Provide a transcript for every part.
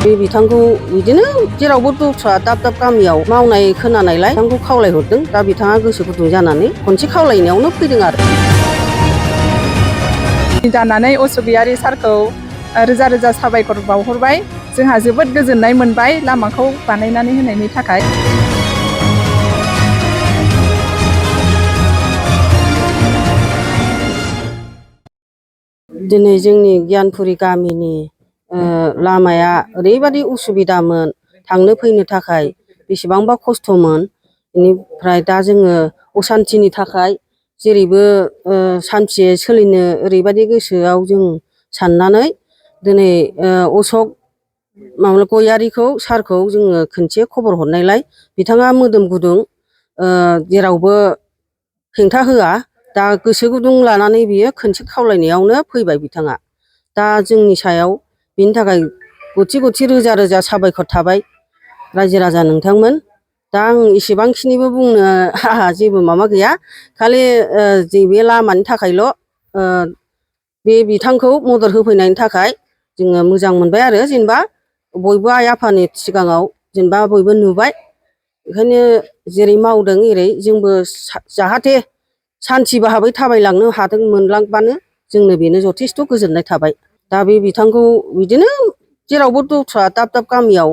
बे बिथांखौ बिदिनो जेरावबो दस्रा दाब दाब गामियाव मावनाय खोनानायलाय बिथांखौ खावलायहरदों। दा बिथाङा गोसो गुदुं जानानै खनसे खावलायनायावनो फैदों आरो। जानानै असबियारि सारखौ रोजा रोजा साबायखर बावहरबाय। जोंहा जोबोद गोजोननाय मोनबाय लामाखौ बानायनानै होनायनि थाखाय। दिनै जोंनि गियानपुरि गामिनि लामाया ओरैबादि उसुबिदामोन थांनो फैनो थाखाय बेसेबांबा खस्थ'मोन। बेनिफ्राय दा जोङो असान्थिनि थाखाय जेरैबो सान्थियै सोलिनो ओरैबायदि गोसोआव जों साननानै दिनै अशक गयारिखौ सारखौ जोङो खनसे खबर हरनायलाय बिथाङा मोदोम गुदुं जेरावबो हेंथा होआ। दा गोसो गुदुं लानानै बियो खनसे खावलायनायावनो फैबाय बिथाङा। दा जोंनि सायाव बिनि थाखाय गथि गथि रोजा रोजा साबायखर थाबाय रायजो राजा नोंथांमोन। दा आं एसेबांखिनिबो बुंनो आंहा जेबो माबा गैया। खालि जे बे लामानि थाखायल' बे बिथांखौ मदद होफैनायनि थाखाय जोङो मोजां मोनबाय आरो। जेनेबा बयबो आइ आफानि सिगाङाव जेनेबा बयबो नुबाय। ओंखायनो जेरै मावदों एरै जोंबो जाहाथे सान्थि भाबै थाबायलांनो हादों मोनलांबानो जोंनो बेनो जथेस्थ' गोजोननाय थाबाय। दा बे बिथांखौ बिदिनो जेरावबो दस्रा दाब दाब गामियाव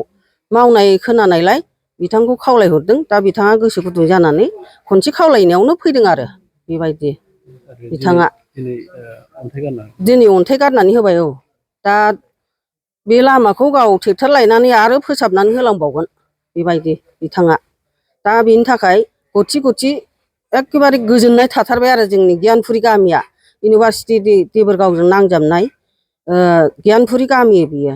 मावनाय खोनानायलाय बिथांखौ खावलायहरदों। दा बिथाङा गोसो गुदुं जानानै खनसे खावलायनायावनो फैदों आरो। बेबायदि बिथाङा दिनै अन्थाइ गारनानै होबाय। औ दा बे लामाखौ गाव ट्रेक्टर लायनानै आरो फोसाबनानै होलांबावगोन बेबायदि बिथाङा। दा बेनि थाखाय गथि गथि एखेबारे गोजोननाय थाथारबाय आरो जोंनि गियानपुरि गामिया। इउनिभारसिटि देबोरगावजों नांजाबनाय गियानपुरि गामि बियो।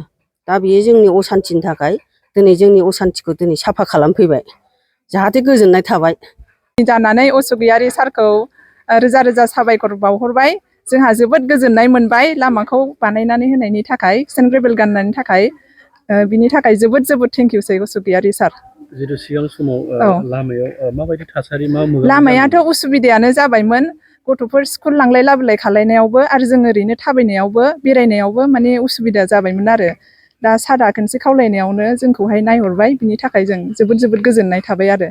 दा बियो जोंनि असान्थिनि थाखाय दिनै जोंनि असान्थिखौ दिनै साफा खालामफैबाय। जाहाथे गोजोननाय थाबाय। जानानै असबियारि सारखौ रोजा रोजा साबायखर बावहरबाय। जोंहा जोबोद गोजोननाय मोनबाय लामाखौ बानायनानै होनायनि थाखाय सेन्ट ग्रेभेल गाननायनि थाखाय। बिनि थाखाय जोबोद जोबोद थेंकिउसै असबियारि सार। जितु सिगां समाव लामायाव माबायदि थासारि लामायाथ' उसुबिदायानो जाबायमोन। गथ'फोर स्कुल लांलाय लाबोलाय खालायनायावबो आरो जों ओरैनो थाबायनायावबो बेरायनायावबो माने उसुबिदा जाबायमोन आरो। दा सारआ खनसे खावलायनायावनो जोंखौहाय नायहरबाय। बिनि थाखाय जों जोबोद जोबोद गोजोननाय थाबाय आरो।